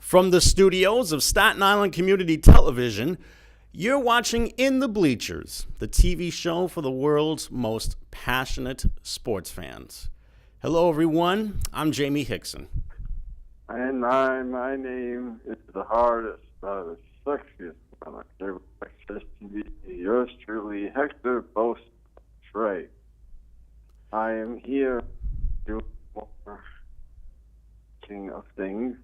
From the studios of Staten Island Community Television, you're watching In the Bleachers, the TV show for the world's most passionate sports fans. Hello, everyone. I'm Jaime Hixson. And my name is the hardest, the sexiest one. Yours truly, Hector Bosa. Trey. I am here doing more king of things.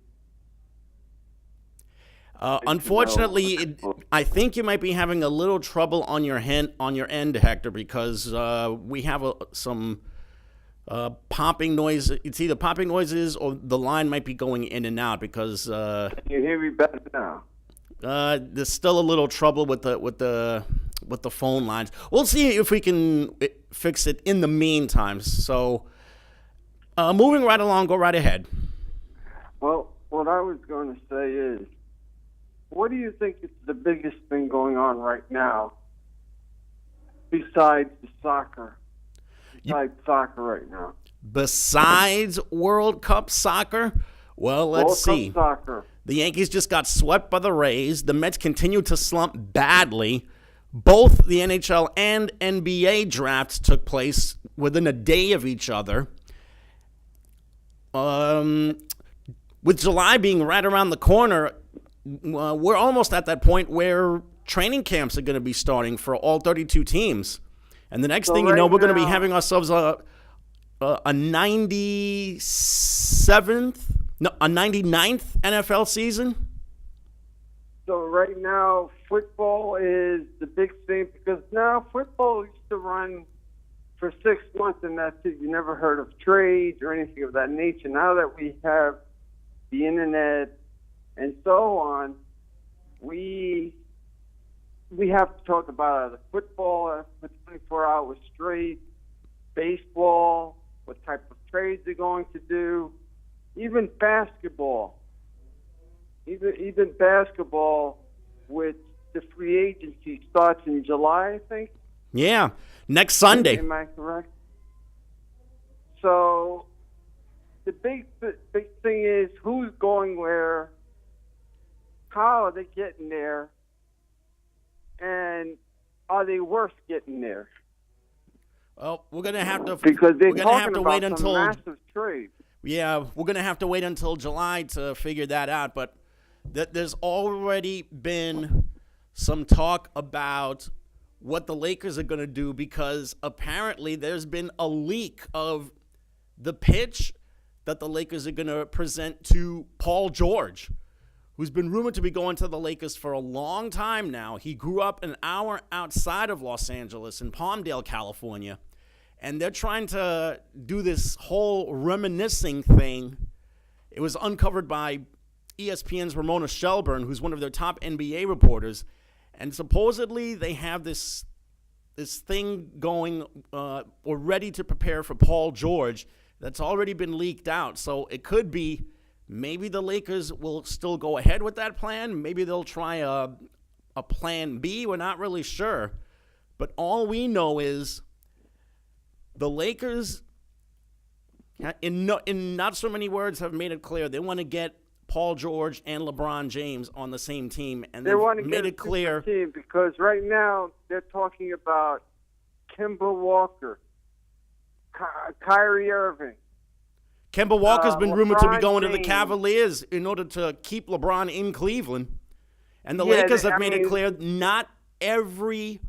Unfortunately, I think you might be having a little trouble on your end, Hector, because we have some popping noise. It's either popping noises or the line might be going in and out because. Can you hear me better now? There's still a little trouble with the phone lines. We'll see if we can fix it in the meantime. So, moving right along, go right ahead. Well, what I was going to say is, what do you think is the biggest thing going on right now besides the soccer? Soccer right now. Besides World Cup soccer? Well, let's see. World Cup soccer. The Yankees just got swept by the Rays. The Mets continue to slump badly. Both the NHL and NBA drafts took place within a day of each other. With July being right around the corner, we're almost at that point where training camps are going to be starting for all 32 teams. And the next thing you know, we're going to be having ourselves a 99th NFL season. So right now, football is the big thing because now football used to run for 6 months and that's it. You never heard of trades or anything of that nature. Now that we have the internet and so on, we have to talk about the football for 24 hours straight, baseball, what type of trades they're going to do, even basketball. Even basketball, with the free agency starts in July, I think. Yeah, next Sunday. Am I correct? So the big thing is who's going where, how are they getting there, and are they worth getting there? Well, we're gonna have to because they're talking about some massive trade. Yeah, we're gonna have to wait until July to figure that out. But there's already been some talk about what the Lakers are gonna do because apparently there's been a leak of the pitch that the Lakers are gonna present to Paul George, who's been rumored to be going to the Lakers for a long time now. He grew up an hour outside of Los Angeles in Palmdale, California. And they're trying to do this whole reminiscing thing. It was uncovered by ESPN's Ramona Shelburne, who's one of their top NBA reporters. And supposedly they have this thing going or ready to prepare for Paul George that's already been leaked out. So it could be maybe the Lakers will still go ahead with that plan. Maybe they'll try a plan B. We're not really sure. But all we know is the Lakers, in not so many words, have made it clear they want to get Paul George and LeBron James on the same team, and they want to made get it clear team because right now they're talking about Kemba Walker, Kyrie Irving. Kemba Walker's been rumored to be going to the James. Cavaliers in order to keep LeBron in Cleveland, and the Lakers have made it clear not every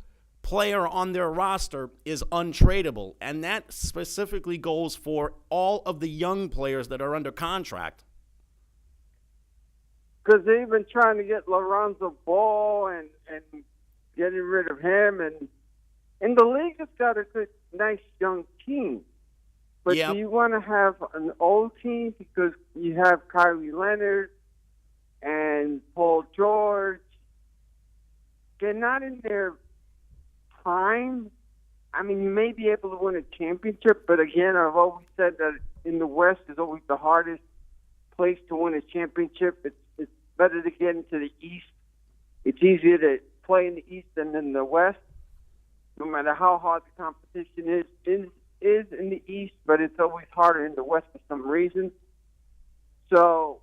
player on their roster is untradeable, and that specifically goes for all of the young players that are under contract. Because they've been trying to get Lorenzo Ball and getting rid of him, and the league has got a good, nice young team. But Yep. do you want to have an old team because you have Kyrie Leonard and Paul George? They're not in their prime. I mean, you may be able to win a championship, but again, I've always said that in the West is always the hardest place to win a championship. It's better to get into the East. It's easier to play in the East than in the West, no matter how hard the competition is in the East, but it's always harder in the West for some reason. So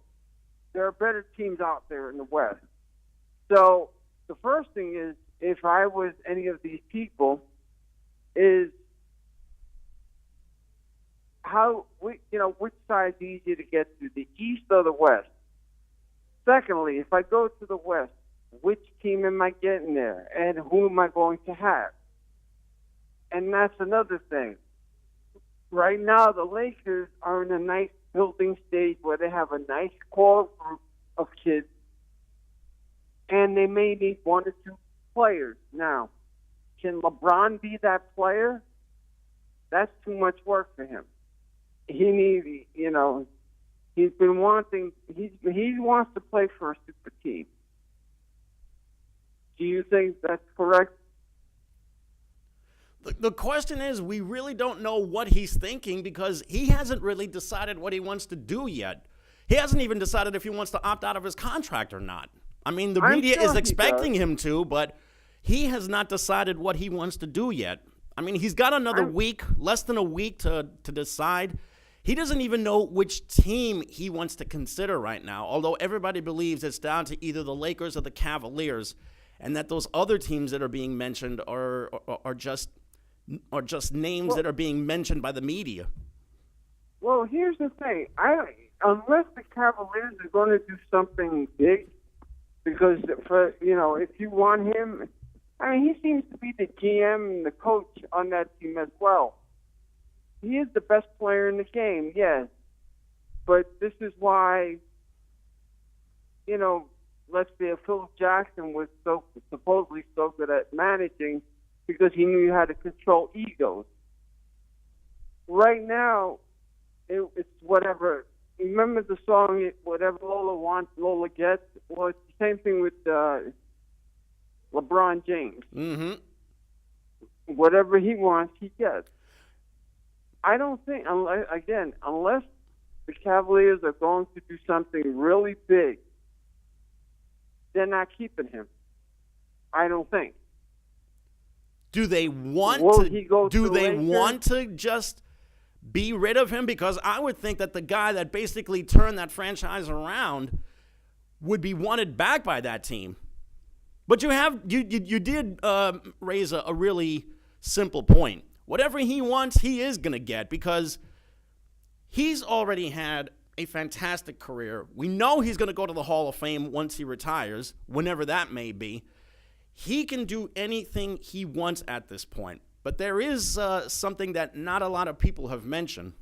there are better teams out there in the West. So the first thing is, if I was any of these people, is which side's easier to get to, the East or the West? Secondly, if I go to the West, which team am I getting there, and who am I going to have? And that's another thing. Right now, the Lakers are in a nice building stage where they have a nice core group of kids, and they may need one or two players. Now, can LeBron be that player? That's too much work for him. He needs, he's been wanting, he wants to play for a super team. Do you think that's correct? The question is, we really don't know what he's thinking because he hasn't really decided what he wants to do yet. He hasn't even decided if he wants to opt out of his contract or not. I mean, the media is expecting him to, but he has not decided what he wants to do yet. I mean, he's got another week, less than a week to decide. He doesn't even know which team he wants to consider right now, although everybody believes it's down to either the Lakers or the Cavaliers, and that those other teams that are being mentioned are just names that are being mentioned by the media. Well, here's the thing. Unless the Cavaliers are going to do something big, because if you want him, he seems to be the GM and the coach on that team as well. He is the best player in the game, yes. But this is why, let's say Phil Jackson was supposedly so good at managing, because he knew how to control egos. Right now, it's whatever. Remember the song, "Whatever Lola Wants, Lola Gets"? Well, it's the same thing with LeBron James. Mm-hmm. Whatever he wants, he gets. I don't think, unless the Cavaliers are going to do something really big, they're not keeping him. I don't think. Do they want to just be rid of him? Because I would think that the guy that basically turned that franchise around would be wanted back by that team. But you did raise a really simple point. Whatever he wants, he is going to get, because he's already had a fantastic career. We know he's going to go to the Hall of Fame once he retires, whenever that may be. He can do anything he wants at this point. But there is something that not a lot of people have mentioned.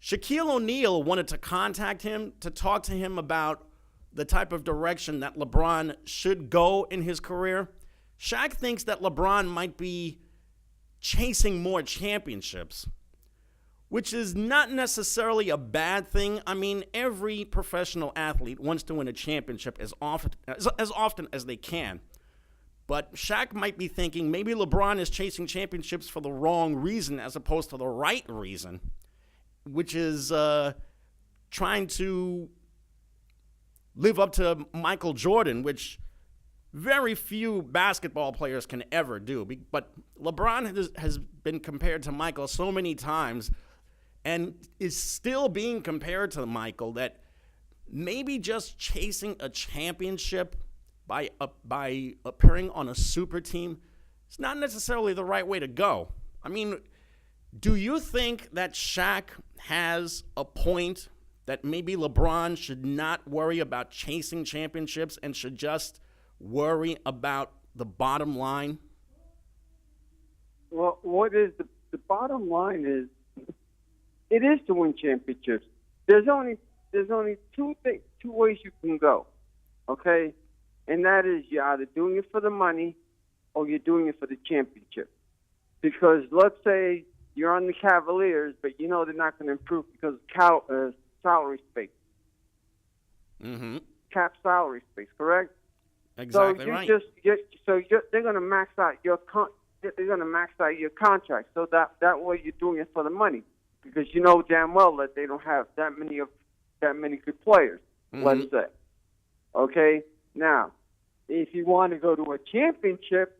Shaquille O'Neal wanted to contact him to talk to him about the type of direction that LeBron should go in his career. Shaq thinks that LeBron might be chasing more championships, which is not necessarily a bad thing. I mean, every professional athlete wants to win a championship as often as they can. But Shaq might be thinking maybe LeBron is chasing championships for the wrong reason as opposed to the right reason, which is trying to live up to Michael Jordan, which very few basketball players can ever do. But LeBron has been compared to Michael so many times and is still being compared to Michael that maybe just chasing a championship by appearing on a super team is not necessarily the right way to go. I mean, do you think that Shaq has a point that maybe LeBron should not worry about chasing championships and should just worry about the bottom line? Well, what is the bottom line is, it is to win championships. There's only two ways you can go, okay? And that is, you're either doing it for the money or you're doing it for the championship. Because let's say you're on the Cavaliers, but they're not going to improve because of salary space. Mm-hmm. Cap salary space, correct? Exactly right. They're going to max out your contract. So that way you're doing it for the money, because you know damn well that they don't have that many good players. Mm-hmm. Let's say, okay. Now, if you want to go to a championship,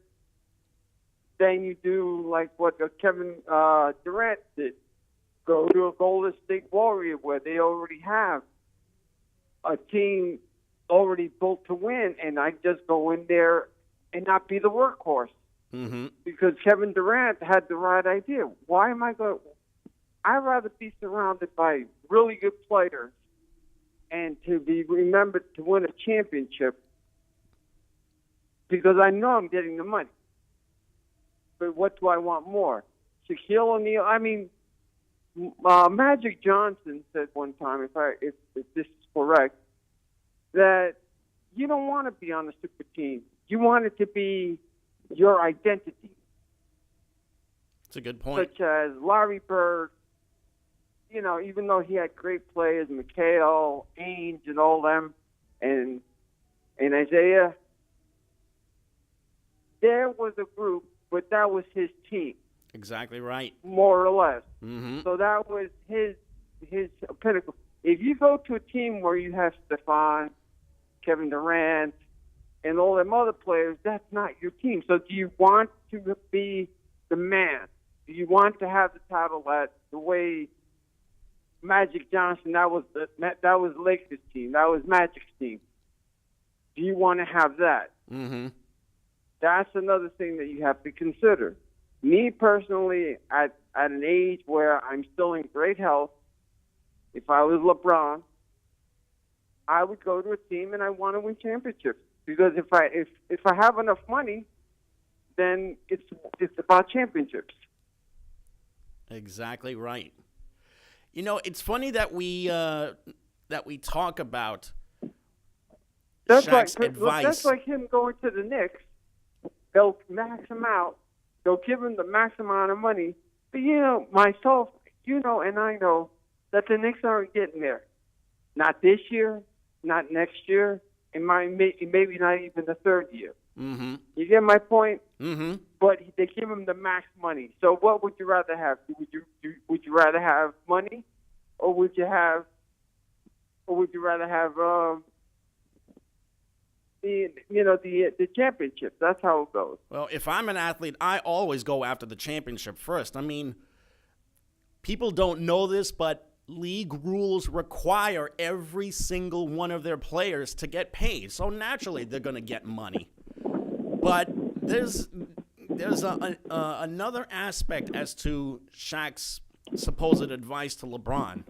then you do like what Kevin Durant did. Go to a Golden State Warrior where they already have a team already built to win, and I just go in there and not be the workhorse. Mm-hmm. Because Kevin Durant had the right idea. Why am I going? I'd rather be surrounded by really good players and to be remembered to win a championship because I know I'm getting the money. But what do I want more? Shaquille O'Neal. I mean, Magic Johnson said one time, if this is correct, that you don't want to be on a super team. You want it to be your identity. That's a good point. Such as Larry Bird, even though he had great players, McHale, Ainge, and all them, and Isaiah, there was a group, but that was his team. Exactly right. More or less. Mm-hmm. So that was his pinnacle. If you go to a team where you have Stephon, Kevin Durant, and all them other players, that's not your team. So do you want to be the man? Do you want to have the title that the way Magic Johnson, that was Lakers' team, that was Magic's team. Do you want to have that? Mm-hmm. That's another thing that you have to consider. Me personally, at an age where I'm still in great health, if I was LeBron, I would go to a team and I want to win championships. Because if I have enough money, then it's about championships. Exactly right. It's funny that we talk about Shaq's advice. That's like him going to the Knicks. They'll max him out. They'll give him the max amount of money. But myself, and I know that the Knicks aren't getting there. Not this year, not next year, and maybe not even the third year. Mm-hmm. You get my point? Mm-hmm. But they give him the max money. So what would you rather have? Would you rather have money, or would you rather have the championship? That's how it goes. Well, if I'm an athlete, I always go after the championship first. I mean, people don't know this, but league rules require every single one of their players to get paid. So naturally, they're going to get money. But there's another aspect as to Shaq's supposed advice to LeBron.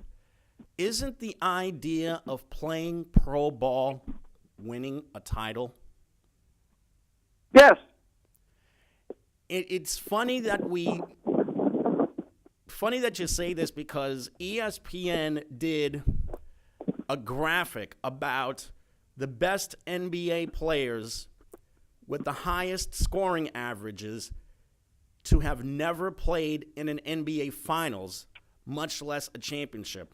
Isn't the idea of playing pro ball winning a title? Yes. It's funny that you say this because ESPN did a graphic about the best NBA players with the highest scoring averages to have never played in an NBA Finals, much less a championship.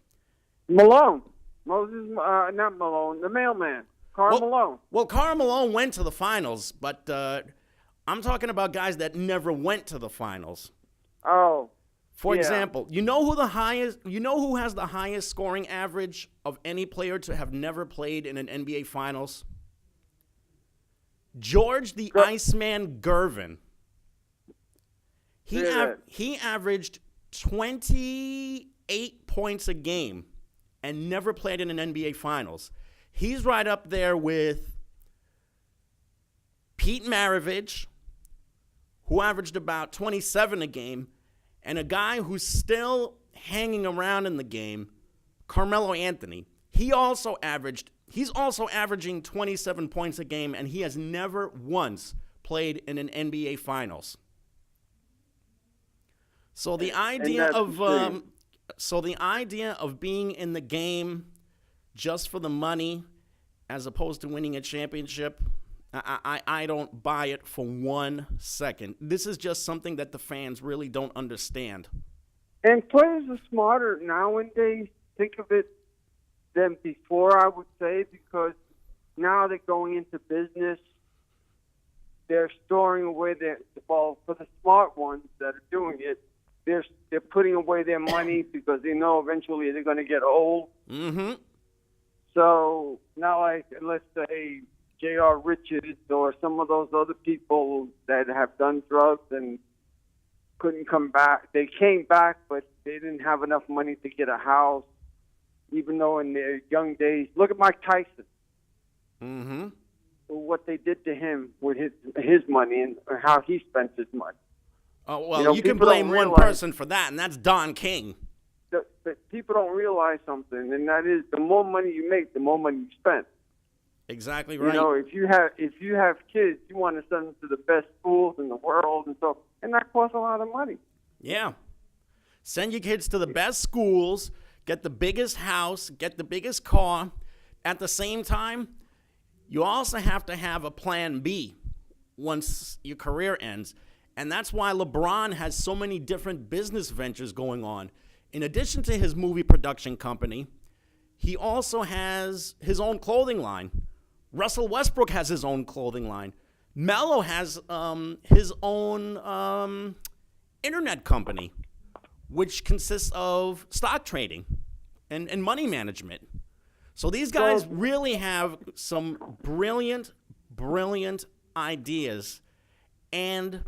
Malone. Not Malone, the mailman. Karl Malone. Well, Karl Malone went to the Finals, but I'm talking about guys that never went to the Finals. Oh. For example, you know who has the highest scoring average of any player to have never played in an NBA Finals? George the Iceman Gervin. He averaged 28 points a game and never played in an NBA Finals. He's right up there with Pete Maravich, who averaged about 27 a game, and a guy who's still hanging around in the game, Carmelo Anthony. He's also averaging 27 points a game, and he has never once played in an NBA Finals. So the idea of being in the game just for the money, as opposed to winning a championship, I don't buy it for 1 second. This is just something that the fans really don't understand. And players are smarter nowadays. Think of it than before, I would say, because now they're going into business. They're storing away for the smart ones that are doing it, they're putting away their money because they know eventually they're going to get old. Mm-hmm. So now, like, let's say J.R. Richards or some of those other people that have done drugs and couldn't come back. They came back, but they didn't have enough money to get a house. even though in their young days, look at Mike Tyson. Mm-hmm. What they did to him with his money and how he spent his money. Oh, well, you can blame one person for that, and that's Don King. But people don't realize something, and that is the more money you make, the more money you spend. Exactly right. You know, if you have kids, you want to send them to the best schools in the world, and that costs a lot of money. Yeah. Send your kids to the best schools, get the biggest house, get the biggest car. At the same time, you also have to have a plan B once your career ends. And that's why LeBron has so many different business ventures going on. In addition to his movie production company, he also has his own clothing line. Russell Westbrook has his own clothing line. Melo has his own internet company, which consists of stock trading and money management. So these guys really have some brilliant, brilliant ideas and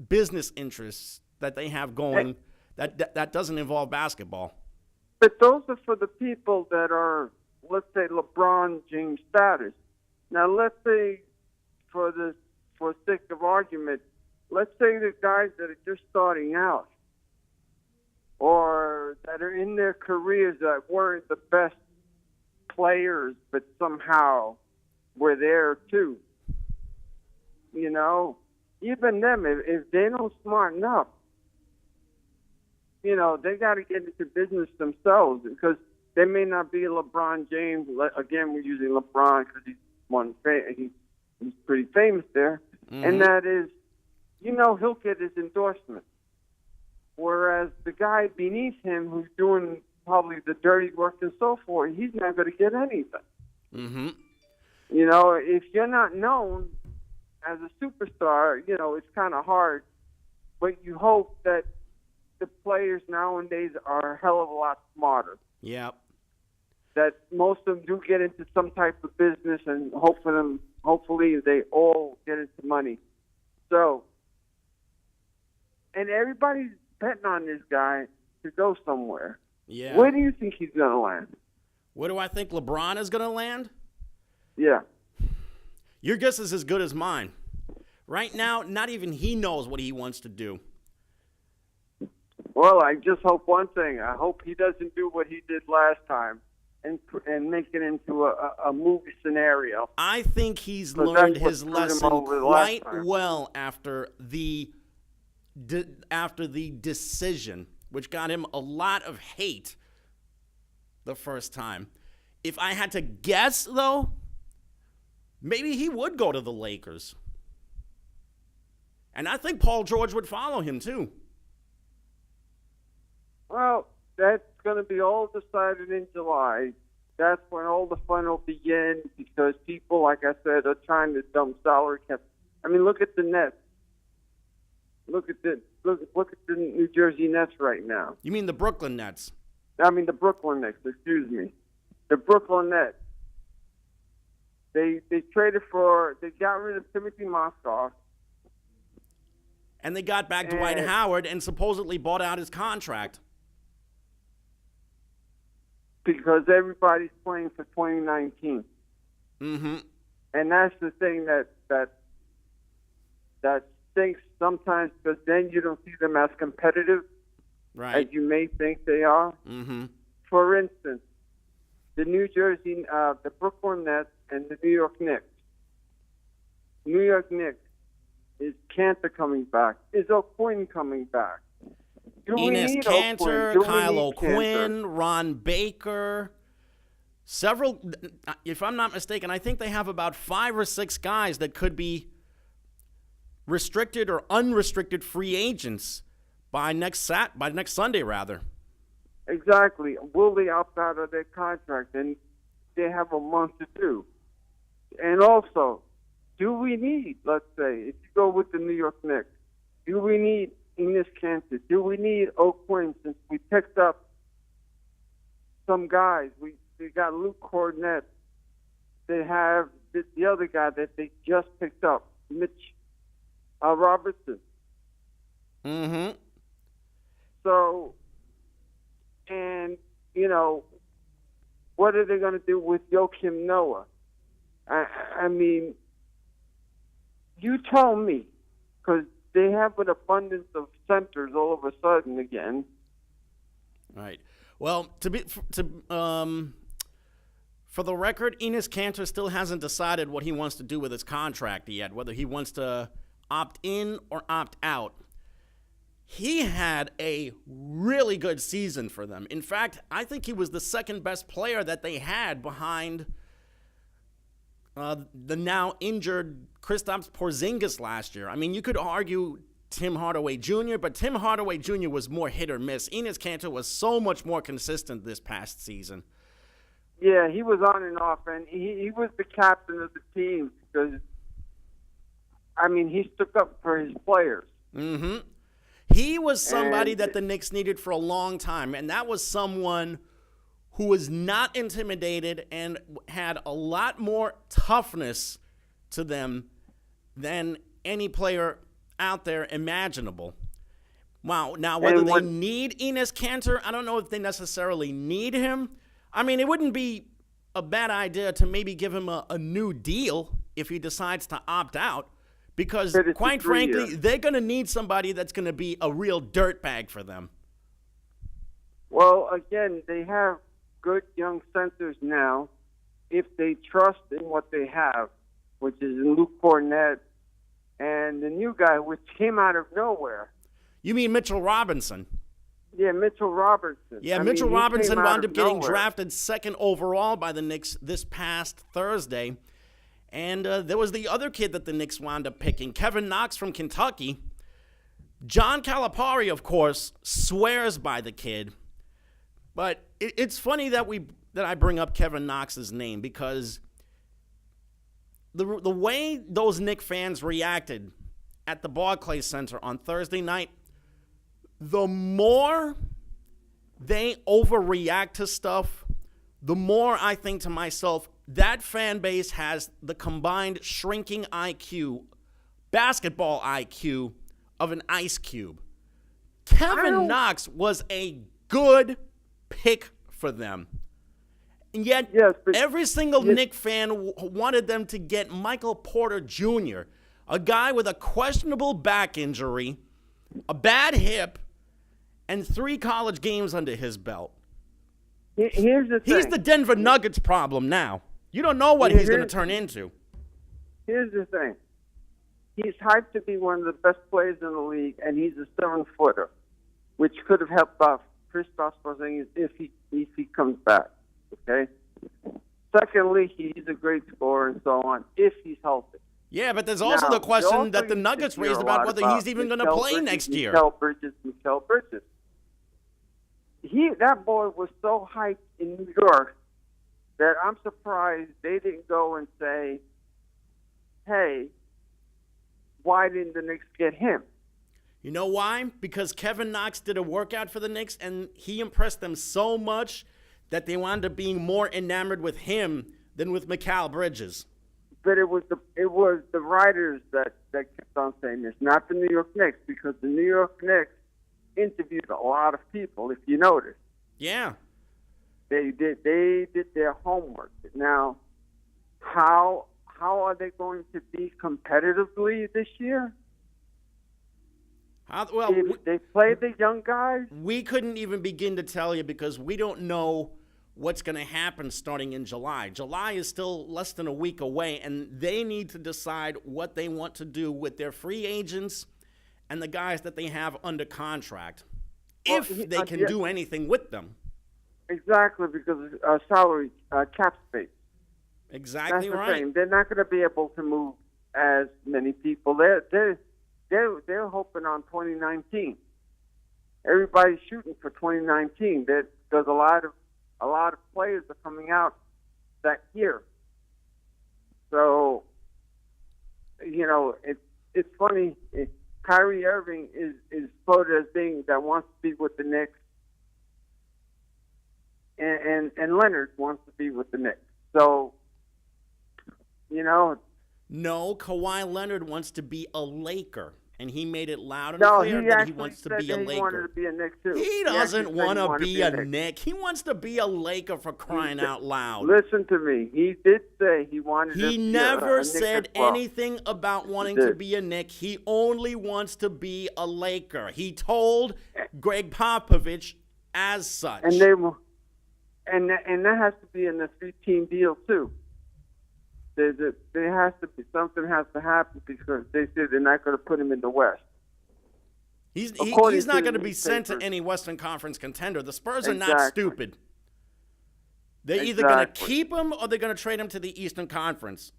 business interests that they have going that doesn't involve basketball. But those are for the people that are, let's say, LeBron James status. Now, let's say, for sake of argument, let's say the guys that are just starting out or that are in their careers that weren't the best players, but somehow were there too. You know, even them, if they don't smarten up, you know, they got to get into business themselves because they may not be LeBron James. Again, we're using LeBron because he's pretty famous there. Mm-hmm. And that is, you know, he'll get his endorsement. Whereas the guy beneath him who's doing probably the dirty work and so forth, he's not going to get anything. Mm-hmm. You know, if you're not known as a superstar, you know, it's kind of hard. But you hope that the players nowadays are a hell of a lot smarter. Yeah. That most of them do get into some type of business, and hopefully they all get into money. So, and everybody's betting on this guy to go somewhere. Yeah. Where do you think he's going to land? Where do I think LeBron is going to land? Yeah. Your guess is as good as mine. Right now, not even he knows what he wants to do. Well, I just hope one thing. I hope he doesn't do what he did last time and make it into a movie scenario. I think he's learned his lesson quite well after the decision, which got him a lot of hate the first time. If I had to guess, though, maybe he would go to the Lakers. And I think Paul George would follow him, too. Well, that's going to be all decided in July. That's when all the fun will begin because people, like I said, are trying to dump salary cap. I mean, look at the Nets. Look at the New Jersey Nets right now. You mean the Brooklyn Nets? I mean the Brooklyn Nets. Excuse me, the Brooklyn Nets. They got rid of Timothy Mozgov. And they got back Dwight Howard and supposedly bought out his contract. Because everybody's playing for 2019. Mm-hmm. And that's the thing that stinks sometimes because then you don't see them as competitive as you may think they are. Mm-hmm. For instance, the Brooklyn Nets and the New York Knicks. New York Knicks, is Cantor coming back? Is O'Quinn coming back? Enes Kanter, Kyle O'Quinn, Ron Baker, several, if I'm not mistaken, I think they have about 5 or 6 guys that could be restricted or unrestricted free agents by next Sunday, rather. Exactly. Will they opt out of their contract? And they have a month to do. And also, do we need, let's say, if you go with the New York Knicks, do we need Enes Kanter? Do we need O'Quinn since we picked up some guys? We got Luke Cornett. They have the other guy that they just picked up, Mitch Robertson. Mm-hmm. So, and, you know, what are they going to do with Joakim Noah? I mean, you tell me, because they have an abundance of centers all of a sudden again. Right. Well, for the record, Enes Kanter still hasn't decided what he wants to do with his contract yet, whether he wants to opt in or opt out. He had a really good season for them. In fact, I think he was the second best player that they had behind the now injured Kristaps Porzingis last year. I mean, you could argue Tim Hardaway Jr., but Tim Hardaway Jr. was more hit or miss. Enes Kanter was so much more consistent this past season. Yeah, he was on and off, and he was the captain of the team because, I mean, he stuck up for his players. Mm-hmm. He was somebody that the Knicks needed for a long time, and that was someone who was not intimidated and had a lot more toughness to them than any player out there imaginable. Wow. Now, whether they need Enes Kanter, I don't know if they necessarily need him. I mean, it wouldn't be a bad idea to maybe give him a new deal if he decides to opt out, because quite frankly, they're going to need somebody that's going to be a real dirtbag for them. Well, again, they have good young centers now if they trust in what they have, which is Luke Cornett and the new guy, which came out of nowhere. You mean Mitchell Robinson? Yeah, Mitchell Robinson. Yeah, Mitchell Robinson wound up getting drafted second overall by the Knicks this past Thursday. And there was the other kid that the Knicks wound up picking, Kevin Knox from Kentucky. John Calipari, of course, swears by the kid. But it's funny that I bring up Kevin Knox's name, because the way those Knicks fans reacted at the Barclays Center on Thursday night, the more they overreact to stuff, the more I think to myself, that fan base has the combined shrinking IQ, basketball IQ, of an ice cube. Kevin Knox was a good pick for them. And yet, every single Knicks fan wanted them to get Michael Porter Jr., a guy with a questionable back injury, a bad hip, and 3 college games under his belt. Here's the thing. He's the Denver Nuggets problem now. You don't know what he's going to turn into. Here's the thing. He's hyped to be one of the best players in the league, and he's a 7-footer, which could have helped out Kristaps Porzingis if he comes back. Okay. Secondly, he's a great scorer and so on if he's healthy. Yeah, but there's also the question that the Nuggets raised about whether he's even going to play next year. Mikal Bridges. That boy was so hyped in New York that I'm surprised they didn't go and say, hey, why didn't the Knicks get him? You know why? Because Kevin Knox did a workout for the Knicks, and he impressed them so much that they wound up being more enamored with him than with Mikal Bridges. But it was the writers that kept on saying this, not the New York Knicks, because the New York Knicks interviewed a lot of people, if you notice. Yeah. They did their homework. Now, how are they going to be competitively this year? If they play the young guys? We couldn't even begin to tell you, because we don't know what's going to happen starting in July. July is still less than a week away, and they need to decide what they want to do with their free agents and the guys that they have under contract, if they can do anything with them. Exactly, because salary cap space. Exactly. That's right. The thing. They're not going to be able to move as many people. They're hoping on 2019. Everybody's shooting for 2019. There's a lot of players are coming out that year. So, it's funny. Kyrie Irving is quoted as being that wants to be with the Knicks, and Leonard wants to be with the Knicks. So, No, Kawhi Leonard wants to be a Laker, and he made it loud and No, clear he that he actually wants to said be a that he wanted Laker. to be a Knick too. He actually doesn't said want he to wanted be a Knick. Knick. He wants to be a Laker, for crying out loud. Listen to me. He did say he wanted to He be never a Knick said as well. anything about wanting to be a Knick. He only wants to be a Laker. He told Greg Popovich as such. And they will, and that has to be in the 3-team deal too. There has to be something has to happen because they said they're not going to put him in the West. He's According not to going to the be sent to newspapers. any Western Conference contender. The Spurs are not Exactly. stupid. They're either going to Exactly. keep him or they're going to trade him to the Eastern Conference.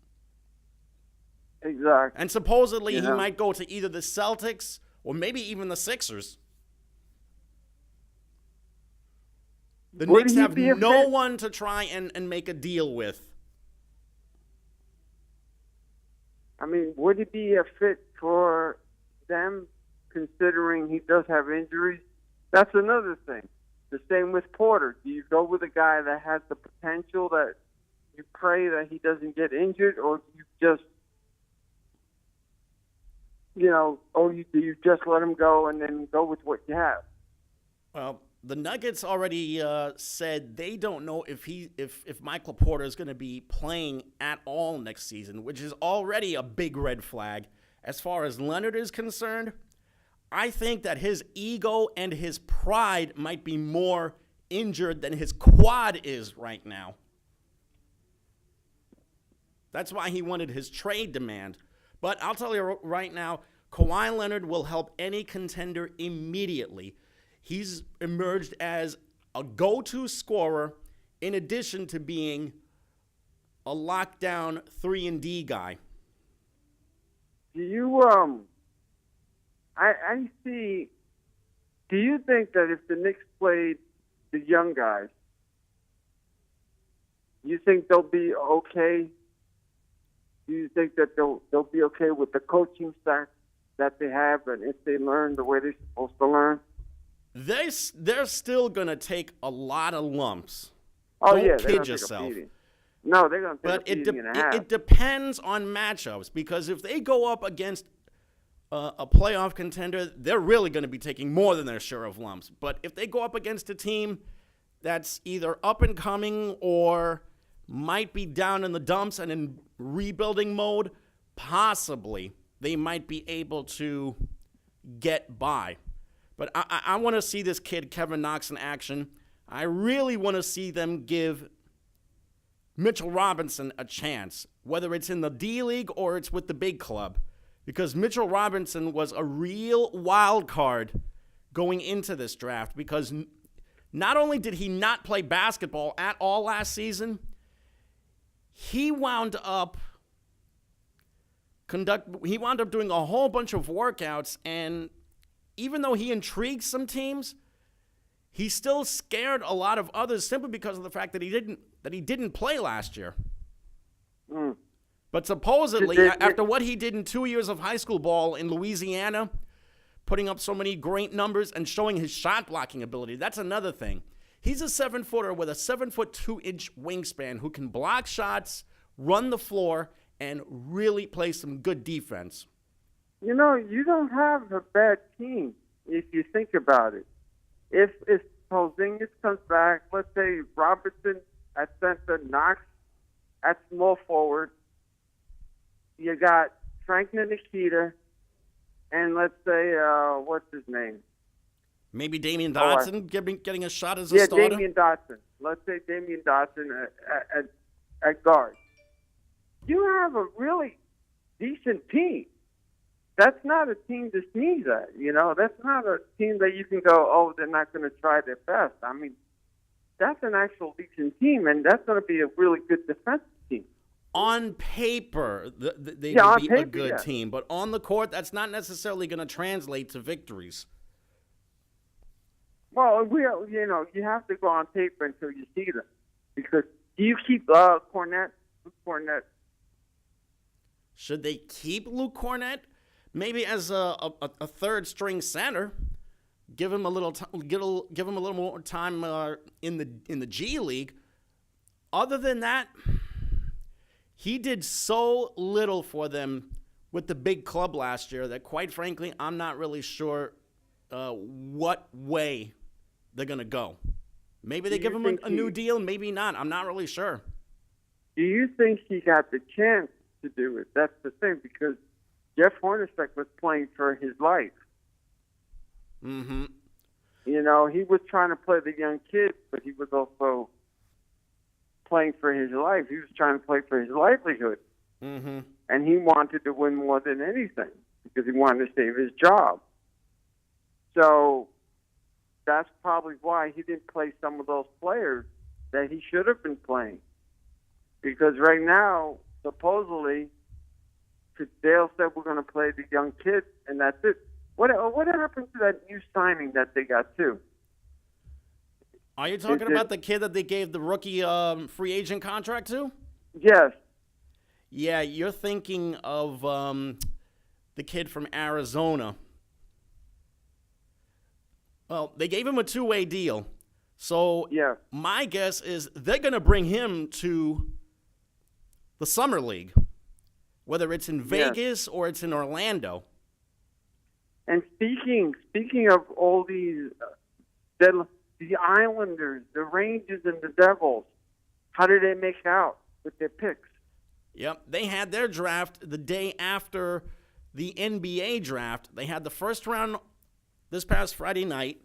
Exactly. And supposedly You he know. might go to either the Celtics or maybe even the Sixers. The Would Knicks he have be a no fit? one to try and make a deal with. I mean, would he be a fit for them, considering he does have injuries? That's another thing. The same with Porter. Do you go with a guy that has the potential that you pray that he doesn't get injured, or do you just, do you just let him go and then go with what you have? Well, the Nuggets already said they don't know if Michael Porter is going to be playing at all next season, which is already a big red flag. As far as Leonard is concerned, I think that his ego and his pride might be more injured than his quad is right now. That's why he wanted his trade demand. But I'll tell you right now, Kawhi Leonard will help any contender immediately. He's emerged as a go-to scorer in addition to being a lockdown 3-and-D guy. Do you I see. Do you think that if the Knicks played the young guys, you think they'll be okay? Do you think that they'll be okay with the coaching staff that they have, and if they learn the way they're supposed to learn? They're still going to take a lot of lumps. Oh, Don't yeah, they're kid gonna take a yourself. beating. No, they're going to But take a beating and a half. it depends on matchups, because if they go up against a playoff contender, they're really going to be taking more than their share of lumps. But if they go up against a team that's either up and coming or might be down in the dumps and in rebuilding mode, possibly they might be able to get by. But I want to see this kid, Kevin Knox, in action. I really want to see them give Mitchell Robinson a chance, whether it's in the D-League or it's with the big club. Because Mitchell Robinson was a real wild card going into this draft, because not only did he not play basketball at all last season, he wound up doing a whole bunch of workouts, and even though he intrigued some teams, he still scared a lot of others simply because of the fact that he didn't play last year. Mm. But supposedly, after what he did in 2 years of high school ball in Louisiana, putting up so many great numbers and showing his shot blocking ability, that's another thing. He's a 7-footer with a 7'2" wingspan who can block shots, run the floor, and really play some good defense. You don't have a bad team if you think about it. If Porzingis comes back, let's say Robertson at center, Knox at small forward, you got Frank Nikita, and let's say, what's his name? Maybe Damian Dotson getting a shot as a starter? Yeah, Damian Dotson. Let's say Damian Dotson at guard. You have a really decent team. That's not a team to sneeze at, That's not a team that you can go, oh, they're not going to try their best. I mean, that's an actual decent team, and that's going to be a really good defensive team. On paper, they on would be a paper, good yeah. team, but on the court, that's not necessarily going to translate to victories. Well, you have to go on paper until you see them. Because do you keep Cornette? Should they keep Luke Cornette? Maybe as a third string center, give him a little more time in the G League. Other than that, he did so little for them with the big club last year that, quite frankly, I'm not really sure what way they're going to go. Maybe they give him a new deal, maybe not. I'm not really sure. Do you think he got the chance to do it? That's the thing, because Jeff Hornacek was playing for his life. Mm-hmm. You know, he was trying to play the young kids, but he was also playing for his life. He was trying to play for his livelihood. Mm-hmm. And he wanted to win more than anything because he wanted to save his job. So that's probably why he didn't play some of those players that he should have been playing. Because right now, supposedly, Dale said we're going to play the young kids, and that's it. What happened to that new signing that they got, too? Are you talking about the kid that they gave the rookie free agent contract to? Yes. Yeah, you're thinking of the kid from Arizona. Well, they gave him a two-way deal. So yeah. My guess is they're going to bring him to the Summer League, whether it's in Vegas or it's in Orlando. And speaking of all these, the Islanders, the Rangers, and the Devils, how did they make out with their picks? Yep, they had their draft the day after the NBA draft. They had the first round this past Friday night,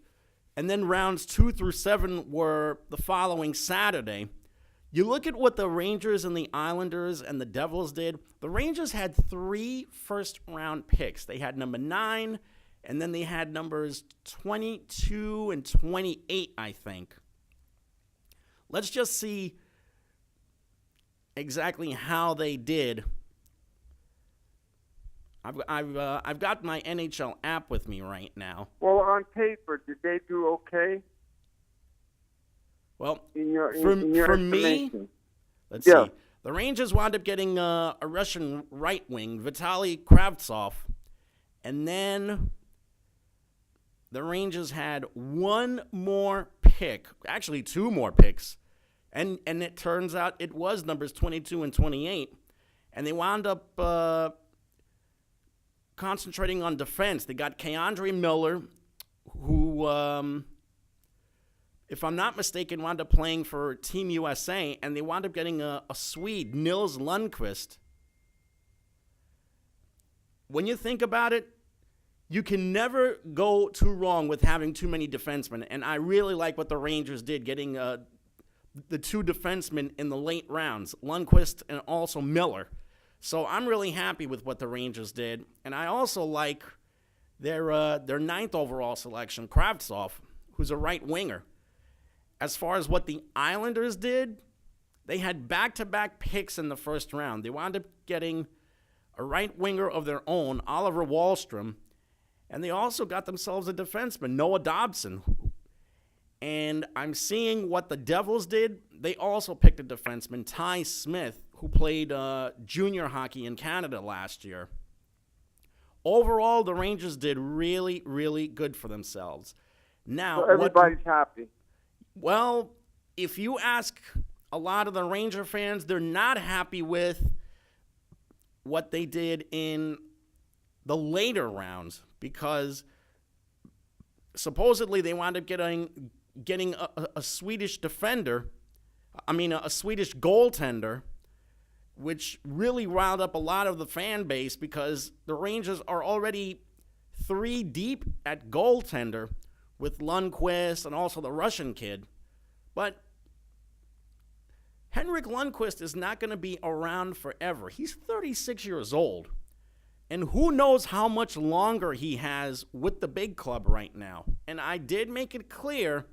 and then rounds 2 through 7 were the following Saturday. You look at what the Rangers and the Islanders and the Devils did. The Rangers had 3 first-round picks. They had number 9, and then they had numbers 22 and 28, I think. Let's just see exactly how they did. I've got my NHL app with me right now. Well, on paper, did they do okay? Well, in your for me, let's see. The Rangers wound up getting a Russian right wing, Vitaly Kravtsov, and then the Rangers had one more pick, actually 2 more picks, and it turns out it was numbers 22 and 28, and they wound up concentrating on defense. They got Keandre Miller, who, if I'm not mistaken, wound up playing for Team USA, and they wound up getting a Swede, Nils Lundqvist. When you think about it, you can never go too wrong with having too many defensemen, and I really like what the Rangers did, getting the 2 defensemen in the late rounds, Lundqvist and also Miller. So I'm really happy with what the Rangers did, and I also like their 9th overall selection, Kravtsov, who's a right winger. As far as what the Islanders did, they had back-to-back picks in the first round. They wound up getting a right winger of their own, Oliver Wahlstrom, and they also got themselves a defenseman, Noah Dobson. And I'm seeing what the Devils did. They also picked a defenseman, Ty Smith, who played junior hockey in Canada last year. Overall, the Rangers did really, really good for themselves. Now, so everybody's happy. Well, if you ask a lot of the Ranger fans, they're not happy with what they did in the later rounds because supposedly they wound up getting a Swedish defender, a Swedish goaltender, which really riled up a lot of the fan base because the Rangers are already 3 deep at goaltender with Lundqvist and also the Russian kid. But Henrik Lundqvist is not going to be around forever. He's 36 years old. And who knows how much longer he has with the big club right now. And I did make it clear,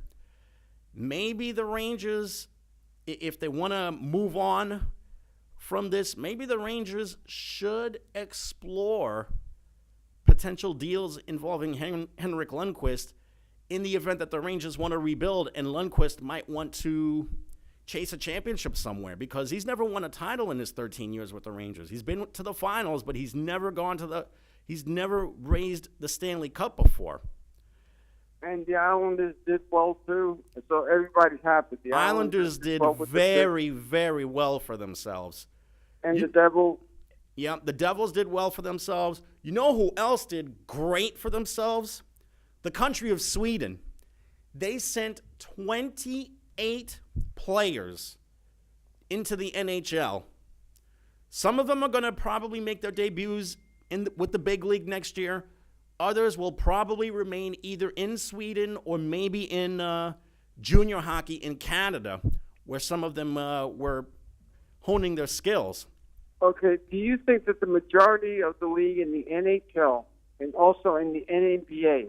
maybe the Rangers, if they want to move on from this, maybe the Rangers should explore potential deals involving Henrik Lundqvist in the event that the Rangers want to rebuild and Lundqvist might want to chase a championship somewhere because he's never won a title in his 13 years with the Rangers. He's been to the finals, but he's never raised the Stanley Cup before. And the Islanders did well too, so everybody's happy. The Islanders did very, very well for themselves. And the Devils Yeah, the Devils did well for themselves. You know who else did great for themselves? The country of Sweden. They sent 28 players into the NHL. Some of them are going to probably make their debuts with the big league next year. Others will probably remain either in Sweden or maybe in junior hockey in Canada, where some of them were honing their skills. Okay, do you think that the majority of the league in the NHL and also in the NBA,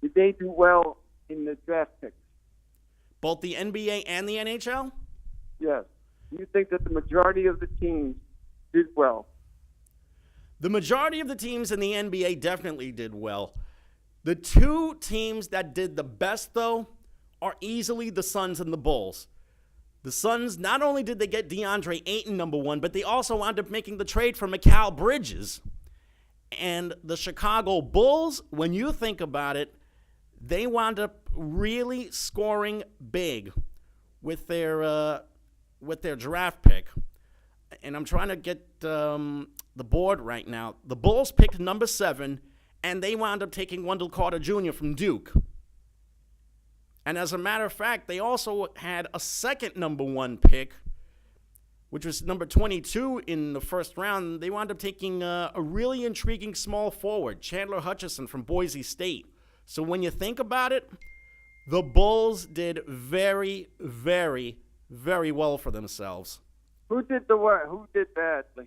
did they do well in the draft picks? Both the NBA and the NHL? Yes. Do you think that the majority of the teams did well? The majority of the teams in the NBA definitely did well. The two teams that did the best, though, are easily the Suns and the Bulls. The Suns, not only did they get DeAndre Ayton number one, but they also wound up making the trade for Mikal Bridges. And the Chicago Bulls, when you think about it, they wound up really scoring big with their draft pick. And I'm trying to get the board right now. The Bulls picked number 7, and they wound up taking Wendell Carter Jr. from Duke. And as a matter of fact, they also had a second number 1 pick, which was number 22 in the first round. They wound up taking a really intriguing small forward, Chandler Hutchison from Boise State. So when you think about it, the Bulls did very, very, very well for themselves. Who did the what? Who did badly?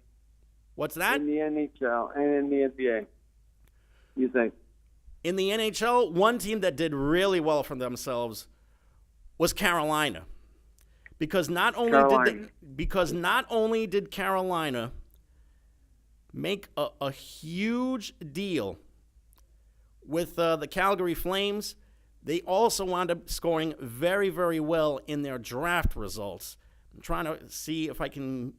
What's that? In the NHL and in the NBA, you think? In the NHL, one team that did really well for themselves was Carolina. Because not only did Carolina make a huge deal with the Calgary Flames, they also wound up scoring very, very well in their draft results. I'm trying to see if I can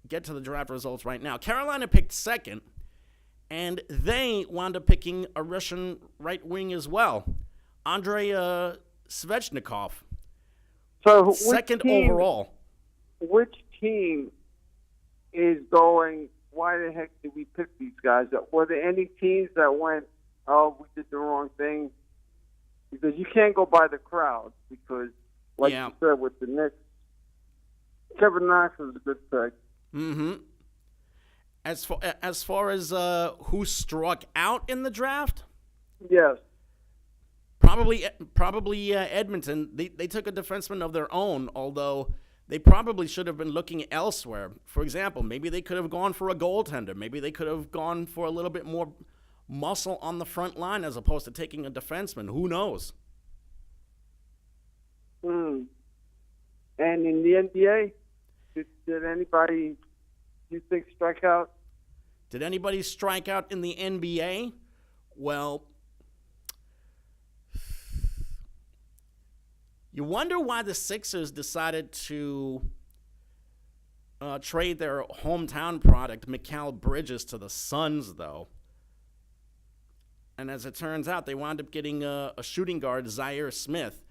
get to the draft results right now. Carolina picked second, and they wound up picking a Russian right wing as well, Andrei Svechnikov. So second overall. Which team is going, why the heck did we pick these guys? Were there any teams that went, oh, we did the wrong thing? Because you can't go by the crowd. Because, like you said, with the Knicks, Kevin Knox was a good pick. Mm-hmm. As far as who struck out in the draft? Yes. Probably Edmonton. They took a defenseman of their own, although they probably should have been looking elsewhere. For example, maybe they could have gone for a goaltender. Maybe they could have gone for a little bit more muscle on the front line as opposed to taking a defenseman. Who knows? And in the NBA, did anybody, you think, strike out? Did anybody strike out in the NBA? Well, you wonder why the Sixers decided to trade their hometown product, Mikal Bridges, to the Suns, though. And as it turns out, they wound up getting a shooting guard, Zaire Smith.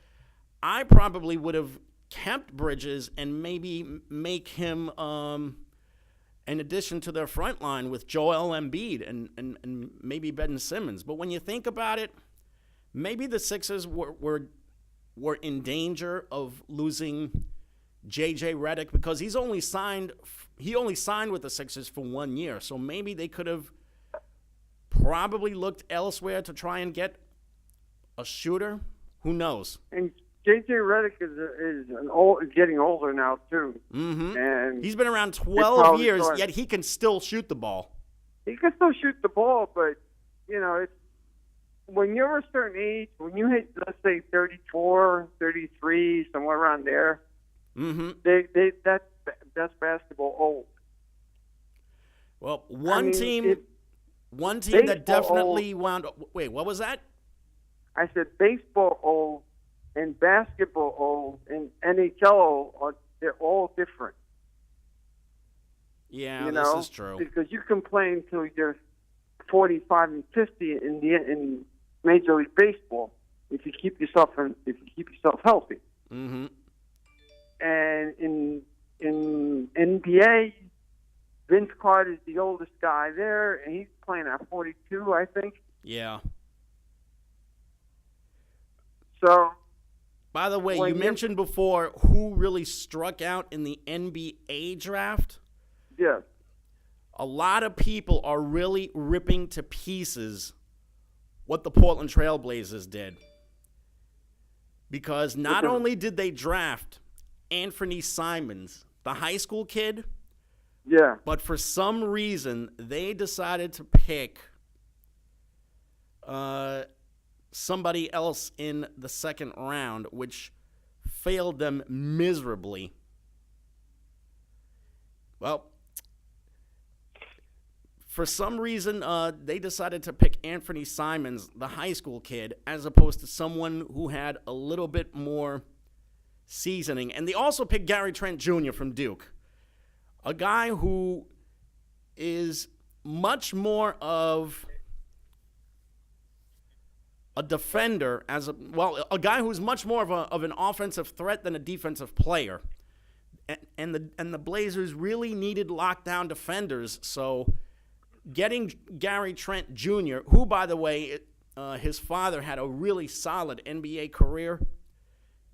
I probably would have kept Bridges and maybe make him an addition to their front line with Joel Embiid and maybe Ben Simmons. But when you think about it, maybe the Sixers were in danger of losing J.J. Redick because he only signed with the Sixers for 1 year. So maybe they could have probably looked elsewhere to try and get a shooter. Who knows? And J.J. Redick is getting older now too. Mm-hmm. And he's been around 12 years, yet he can still shoot the ball. He can still shoot the ball, but it's when you're a certain age, when you hit, let's say, 34, 33, somewhere around there, mm-hmm. That's basketball old. Well, one team that definitely wound up. Wait, what was that? I said baseball old and basketball old and NHL old, they're all different. Yeah, this is true. Because you can play until you're 45 and 50 in Major League Baseball if you keep yourself healthy. Mm-hmm. And in NBA, Vince Carter's the oldest guy there, and he's playing at 42, I think. Yeah. So, by the way, you mentioned before who really struck out in the NBA draft. yeah. A lot of people are really ripping to pieces what the Portland Trailblazers did. Because not only did they draft Anthony Simons, the high school kid, Yeah. but for some reason they decided to pick somebody else in the second round, which failed them miserably. Well, for some reason, they decided to pick Anthony Simons, the high school kid, as opposed to someone who had a little bit more seasoning. And they also picked Gary Trent Jr. from Duke, a guy who is much more of a defender, a guy who's much more of an offensive threat than a defensive player. And the Blazers really needed lockdown defenders, so getting Gary Trent Jr., who, by the way, his father had a really solid NBA career,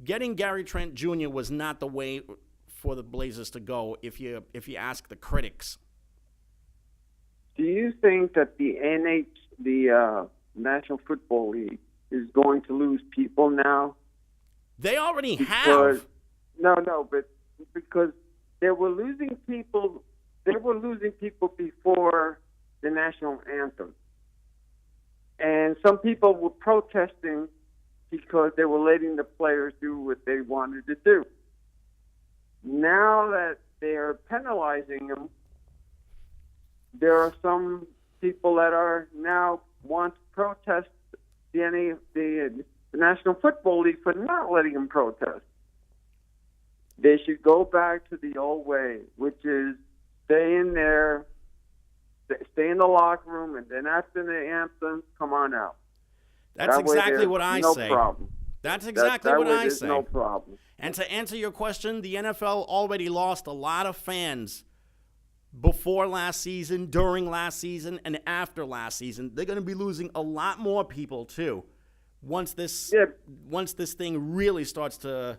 getting Gary Trent Jr. was not the way for the Blazers to go, if you ask the critics. Do you think that the National Football League is going to lose people now? They already have. No, but because they were losing people before the national anthem. And some people were protesting because they were letting the players do what they wanted to do. Now that they're penalizing them, there are some people that are now want to protest the National Football League for not letting them protest. They should go back to the old way, which is stay in there, stay in the locker room, and then after the anthem, come on out. That's exactly what I say. No problem. That's exactly what I say. No problem. And to answer your question, the NFL already lost a lot of fans before last season, during last season, and after last season. They're going to be losing a lot more people too once this thing really starts to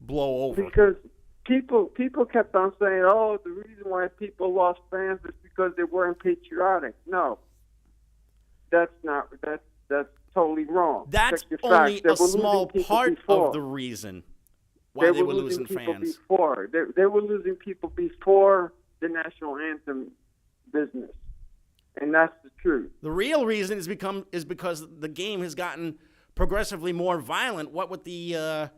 blow over. Because people kept on saying, "Oh, the reason why people lost fans is because they weren't patriotic." No, that's totally wrong. That's only a small part of the reason why they were losing fans. They were losing people before the national anthem business, and that's the truth. The real reason is because the game has gotten progressively more violent. What with the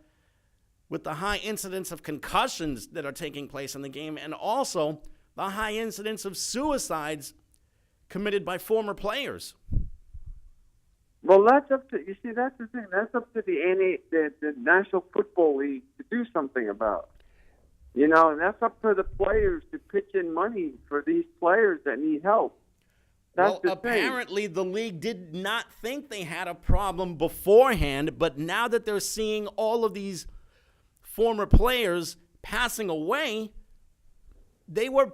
high incidence of concussions that are taking place in the game, and also the high incidence of suicides committed by former players. Well, that's up to that's the thing. That's up to the National Football League to do something about. And that's up for the players to pitch in money for these players that need help. Apparently the league did not think they had a problem beforehand, but now that they're seeing all of these former players passing away, they were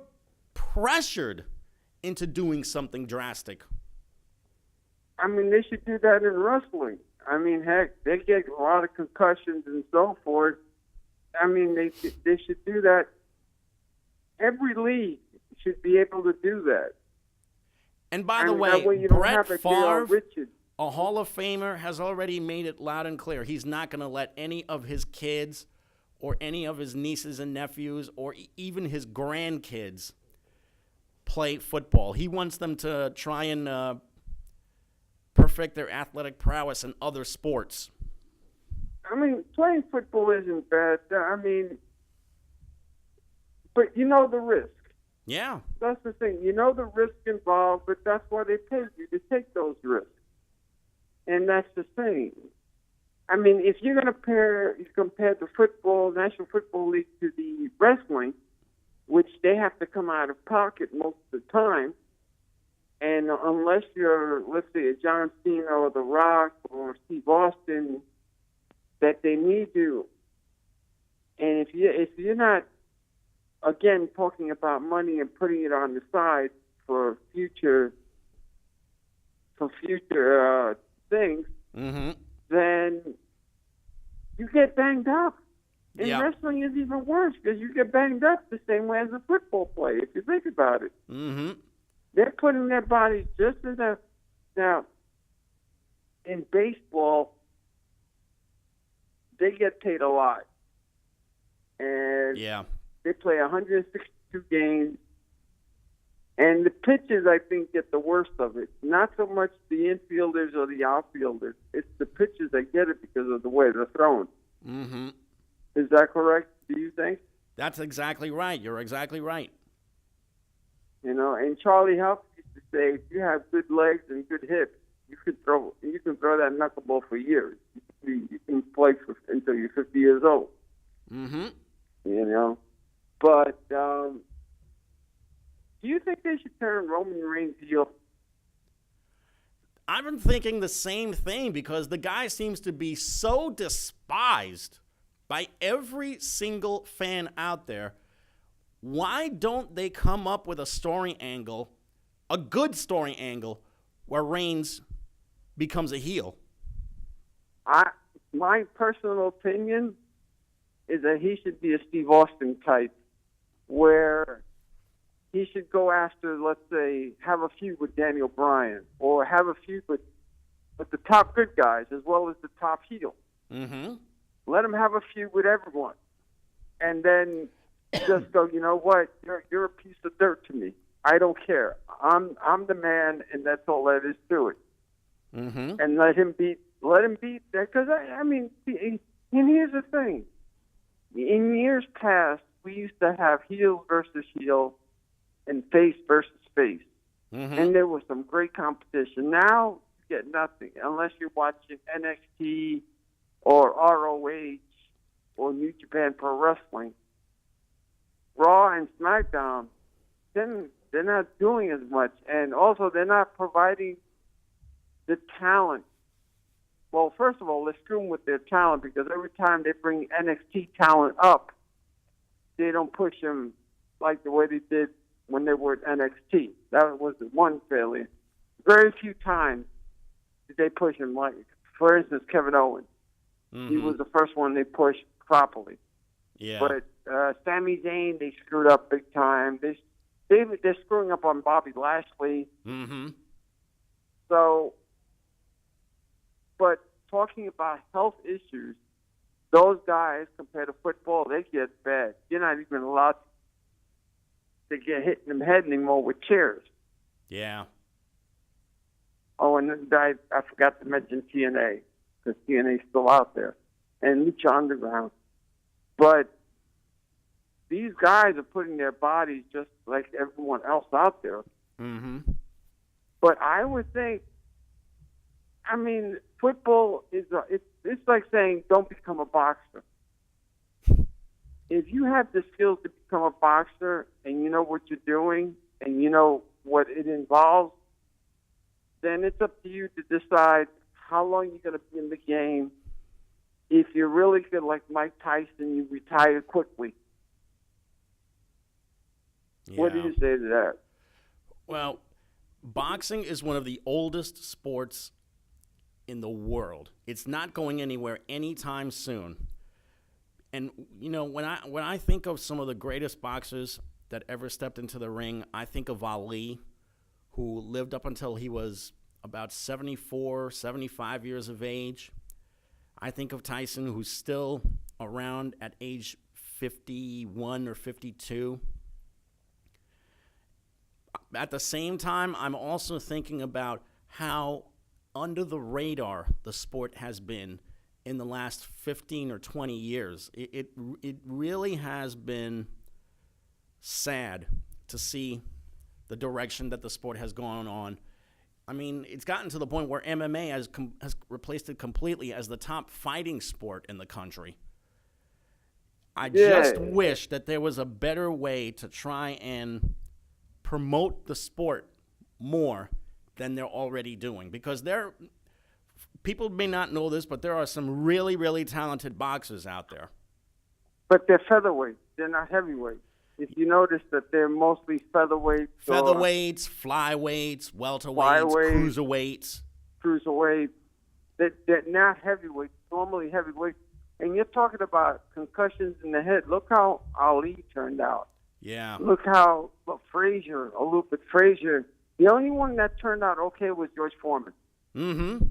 pressured into doing something drastic. I mean, they should do that in wrestling. I mean, heck, they get a lot of concussions and so forth. I mean, they should do that. Every league should be able to do that. And by the way, Brett Favre, a Hall of Famer, has already made it loud and clear. He's not going to let any of his kids or any of his nieces and nephews or even his grandkids play football. He wants them to try and perfect their athletic prowess in other sports. I mean, playing football isn't bad. I mean, but you know the risk. Yeah. That's the thing. You know the risk involved, but that's why they pay you to take those risks. And that's the thing. I mean, if you're going to compare the National Football League to the wrestling, which they have to come out of pocket most of the time, and unless you're, let's say, a John Cena or The Rock or Steve Austin, that they need to. And if you're not again, talking about money and putting it on the side for future things, Mm-hmm. then you get banged up. And Yeah. wrestling is even worse because you get banged up the same way as a football player, if you think about it. Mm-hmm. They're putting their bodies just enough. Now, in baseball, they get paid a lot. And Yeah. they play 162 games. And the pitchers, I think, get the worst of it. Not so much the infielders or the outfielders. It's the pitchers that get it because of the way they're thrown. Mm-hmm. Is that correct, do you think? That's exactly right. You're exactly right. You know, and Charlie Huff used to say, if you have good legs and good hips, you can throw that knuckleball for years. You can play until you're 50 years old. Mm-hmm. You know, but do you think they should turn Roman Reigns heel? I've been thinking the same thing because the guy seems to be so despised by every single fan out there. Why don't they come up with a story angle, a good story angle, where Reigns becomes a heel? My personal opinion is that he should be a Steve Austin type, where he should go after, let's say, have a feud with Daniel Bryan, or have a feud with the top good guys as well as the top heel. Mm-hmm. Let him have a feud with everyone, and then just go, you know what? You're a piece of dirt to me. I don't care. I'm the man, and that's all that is to it. Mm-hmm. And let him beat that. Because I mean, and here's the thing: in years past, we used to have heel versus heel and face versus face, Mm-hmm. and there was some great competition. Now you get nothing unless you're watching NXT or ROH or New Japan Pro Wrestling. Raw and SmackDown, then they're not doing as much, and also they're not providing the talent. Well, first of all, they're screwing with their talent because every time they bring NXT talent up, they don't push them like the way they did when they were at NXT. That was the one failure. Very few times did they push him. Like, for instance, Kevin Owens. Mm-hmm. He was the first one they pushed properly. Yeah. But Sami Zayn, they screwed up big time. They're screwing up on Bobby Lashley. Mm-hmm. So, but talking about health issues, those guys compared to football, they get bad. You're not even allowed to get hit in the head anymore with chairs. Yeah. Oh, and then I forgot to mention TNA, because TNA's still out there, and Lucha Underground. But these guys are putting their bodies just like everyone else out there. Mm-hmm. But I would think, I mean, football is it's like saying don't become a boxer. If you have the skills to become a boxer and you know what you're doing and you know what it involves, then it's up to you to decide how long you're going to be in the game. If you're really good like Mike Tyson, you retire quickly. Yeah. What do you say to that? Well, boxing is one of the oldest sports in the world. It's not going anywhere anytime soon. And you know, when I think of some of the greatest boxers that ever stepped into the ring, I think of Ali, who lived up until he was about 74, 75 years of age. I think of Tyson, who's still around at age 51 or 52. At the same time, I'm also thinking about how under the radar the sport has been in the last 15 or 20 years. It really has been sad to see the direction that the sport has gone on. I mean, it's gotten to the point where MMA has replaced it completely as the top fighting sport in the country. I just wish that there was a better way to try and promote the sport more than they're already doing, because people may not know this, but there are some really, really talented boxers out there. But they're featherweight. They're not heavyweight. if you notice that they're mostly featherweights, Featherweights, flyweights, welterweights, cruiserweights. Cruiserweights. They're not heavyweights. Normally heavyweights. And you're talking about concussions in the head. Look how Ali turned out. Yeah. Look how Frazier, Olympic Frazier. The only one that turned out okay was George Foreman. Mm-hmm.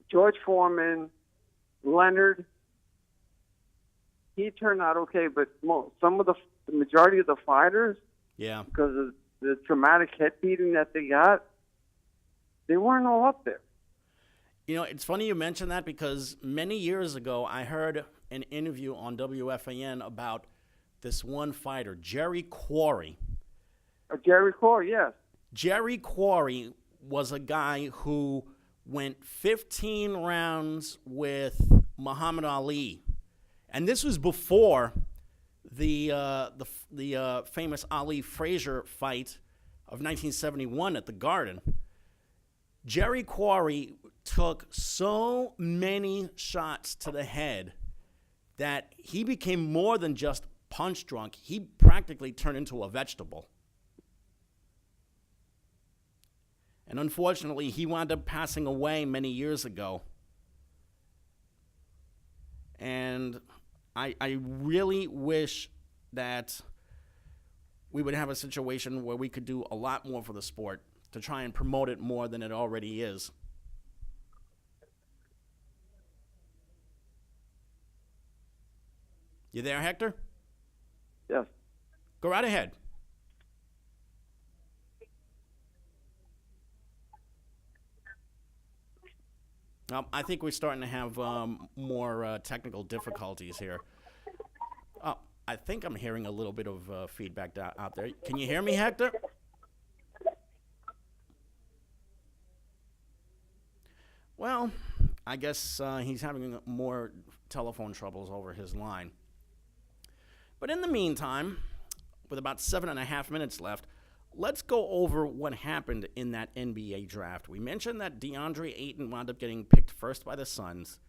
George Foreman, Leonard. He turned out okay, but the majority of the fighters, yeah, because of the traumatic head beating that they got, they weren't all up there. You know, it's funny you mention that because many years ago I heard an interview on WFAN about this one fighter, Jerry Quarry. Jerry Quarry, yes. Jerry Quarry was a guy who went 15 rounds with Muhammad Ali. And this was before the famous Ali-Frazier fight of 1971 at the Garden. Jerry Quarry took so many shots to the head that he became more than just punch drunk. He practically turned into a vegetable. And unfortunately, he wound up passing away many years ago. And I really wish that we would have a situation where we could do a lot more for the sport to try and promote it more than it already is. You there, Hector? Yes. Go right ahead. I think we're starting to have more technical difficulties here. I think I'm hearing a little bit of feedback out there. Can you hear me, Hector? Well, I guess he's having more telephone troubles over his line. But in the meantime, with about 7.5 minutes left, let's go over what happened in that NBA draft. We mentioned that DeAndre Ayton wound up getting picked first by the Suns.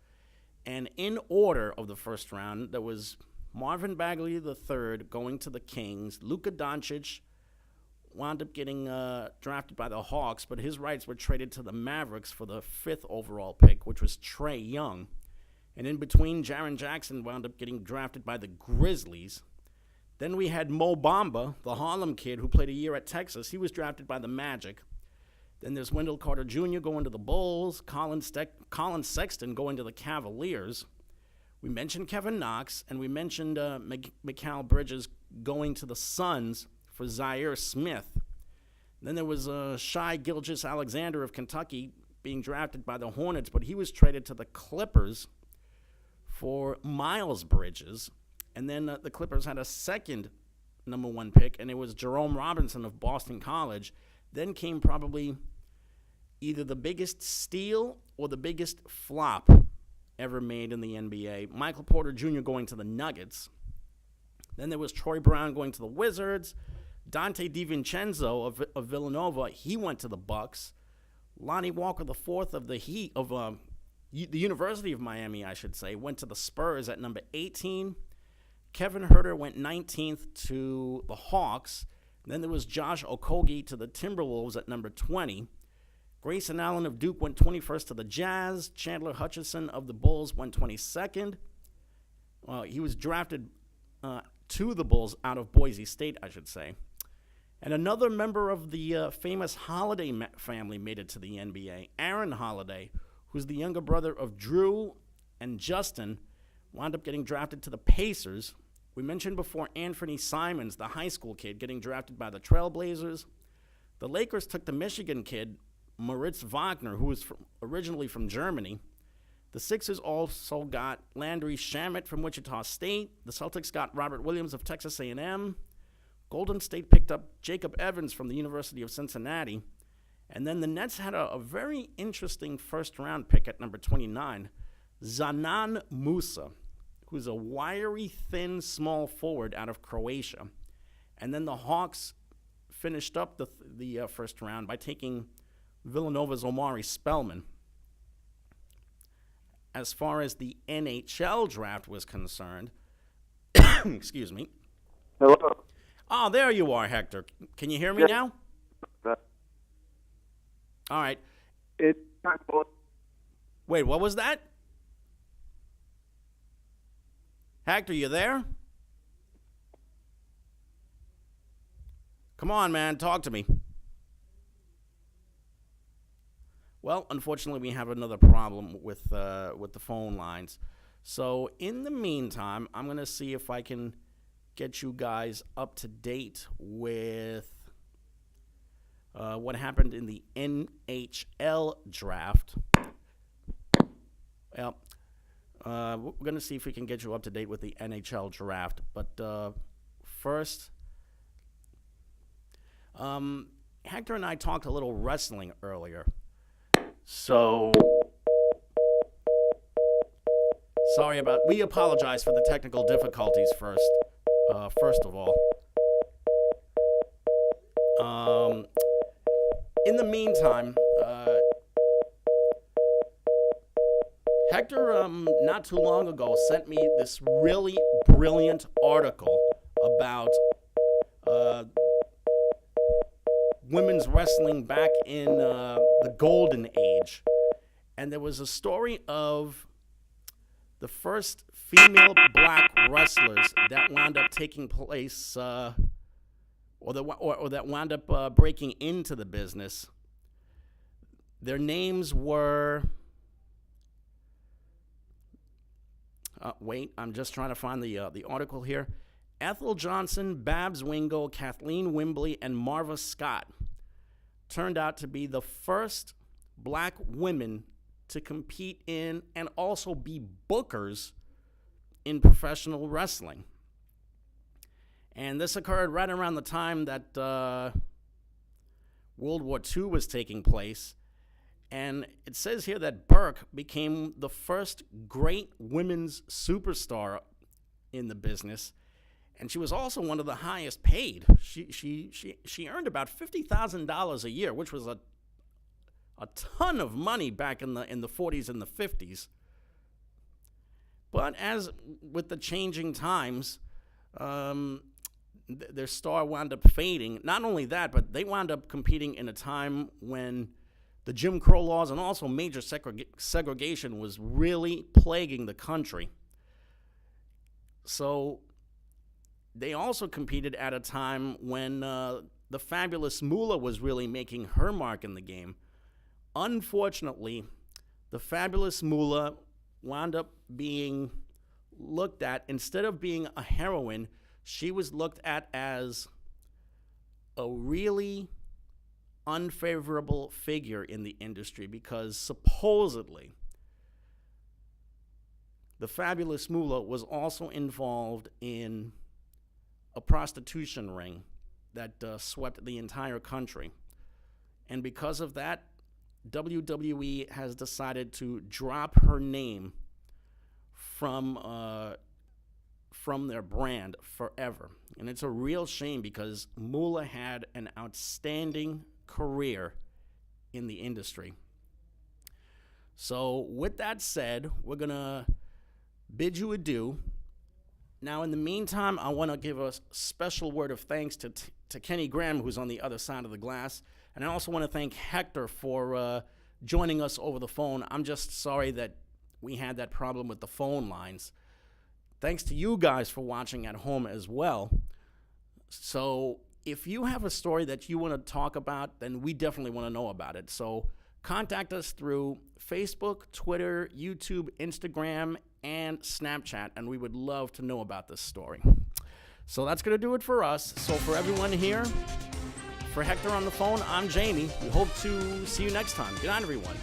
And in order of the first round, there was Marvin Bagley III going to the Kings. Luka Doncic wound up getting drafted by the Hawks, but his rights were traded to the Mavericks for the 5th overall pick, which was Trae Young. And in between, Jaren Jackson wound up getting drafted by the Grizzlies. Then we had Mo Bamba, the Harlem kid who played a year at Texas. He was drafted by the Magic. Then there's Wendell Carter Jr. going to the Bulls, Colin Sexton going to the Cavaliers. We mentioned Kevin Knox, and we mentioned Mikal Bridges going to the Suns for Zaire Smith. Then there was Shai Gilgeous-Alexander of Kentucky being drafted by the Hornets, but he was traded to the Clippers for Miles Bridges. And then the Clippers had a second number 1 pick, and it was Jerome Robinson of Boston College. Then came probably either the biggest steal or the biggest flop ever made in the NBA. Michael Porter Jr. going to the Nuggets. Then there was Troy Brown going to the Wizards. Dante DiVincenzo of Villanova, he went to the Bucks. Lonnie Walker IV of the University of Miami, I should say, went to the Spurs at number 18. Kevin Huerter went 19th to the Hawks. Then there was Josh Okogie to the Timberwolves at number 20. Grayson Allen of Duke went 21st to the Jazz. Chandler Hutchison of the Bulls went 22nd. He was drafted to the Bulls out of Boise State, I should say. And another member of the famous Holiday family made it to the NBA. Aaron Holiday, who's the younger brother of Drew and Justin, wound up getting drafted to the Pacers. We mentioned before Anthony Simons, the high school kid, getting drafted by the Trailblazers. The Lakers took the Michigan kid, Moritz Wagner, who was originally from Germany. The Sixers also got Landry Shamet from Wichita State. The Celtics got Robert Williams of Texas A&M. Golden State picked up Jacob Evans from the University of Cincinnati. And then the Nets had a very interesting first-round pick at number 29, Zanan Musa, who's a wiry, thin, small forward out of Croatia. And then the Hawks finished up the first round by taking Villanova's Omari Spellman. As far as the NHL draft was concerned, excuse me. Hello. Oh, there you are, Hector. Can you hear me now? All right. It's not both. Wait, what was that? Hector, you there? Come on, man, talk to me. Well, unfortunately, we have another problem with the phone lines. So, in the meantime, I'm going to see if I can get you guys up to date with what happened in the NHL draft. Well, we're going to see if we can get you up to date with the NHL draft. But first, Hector and I talked a little wrestling earlier. So, we apologize for the technical difficulties first of all. In the meantime, Hector, not too long ago, sent me this really brilliant article about women's wrestling back in the golden age. And there was a story of the first female black wrestlers that wound up taking place, or that wound up breaking into the business. Their names were... wait, I'm just trying to find the article here. Ethel Johnson, Babs Wingo, Kathleen Wimbley, and Marva Scott turned out to be the first black women to compete in and also be bookers in professional wrestling. And this occurred right around the time that World War II was taking place. And it says here that Burke became the first great women's superstar in the business. And she was also one of the highest paid. She earned about $50,000 a year, which was a ton of money back in the 40s and the 50s. But as with the changing times, their star wound up fading. Not only that, but they wound up competing in a time when the Jim Crow laws and also major segregation was really plaguing the country. So they also competed at a time when the fabulous Moolah was really making her mark in the game. Unfortunately, the fabulous Moolah wound up being looked at, instead of being a heroine, she was looked at as a really unfavorable figure in the industry, because supposedly the fabulous Moolah was also involved in a prostitution ring that swept the entire country. And because of that, WWE has decided to drop her name from their brand forever. And it's a real shame, because Moolah had an outstanding career in the industry. So with that said, we're going to bid you adieu. Now, in the meantime, I want to give a special word of thanks to Kenny Graham, who's on the other side of the glass. And I also want to thank Hector for joining us over the phone. I'm just sorry that we had that problem with the phone lines. Thanks to you guys for watching at home as well. So if you have a story that you want to talk about, then we definitely want to know about it. So contact us through Facebook, Twitter, YouTube, Instagram, and Snapchat, and we would love to know about this story. So that's going to do it for us. So for everyone here, for Hector on the phone, I'm Jamie. We hope to see you next time. Good night, everyone.